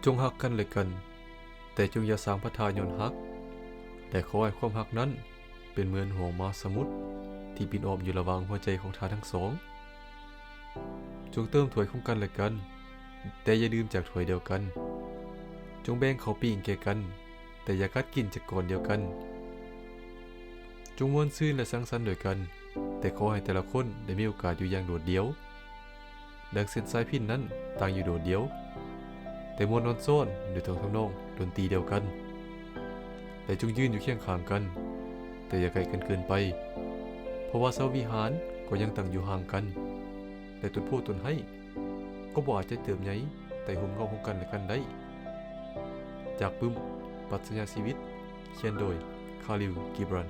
จงฮักกันและกันแต่จงอย่าสร้างพัทธายนฮักแต่ขอให้ความฮักนั้นเป็นเหมือนห่วงมหาสมุทรที่ปินออมอยู่ระหว่างหัวใจของท่านทั้งสองจงเติมถ้วยของกันและกันแต่อย่าดื่มจากถ้วยเดียวกันจงแบ่งข้าวปิ้งแก่กันแต่อย่ากัดกินจากก้อนเดียวกันจงม่วนซื่นและสังสรรค์ด้วยกันแต่ขอให้แต่ละคนได้มีโอกาสอยู่อย่างโดดเดี่ยวดังเส้นสายพินนั้นต่างอยู่โดดเดี่ยวแต่มวลนอนซ่อนด้วยทำนองดนตรีเดียวกันแต่จงยืนอยู่เคียงข้างกันแต่อย่าไกลกันเกินไปเพราะว่าเสาวิหารก็ยังตั้งอยู่ห่างกันและต้นโพต้นไห้ก็บ่อาจจะเติบใหญ่แต่ห่มเงาของกันและกันได้จากปึ้มปรัชญาชีวิตเขียนโดยคาลิล กิบรัน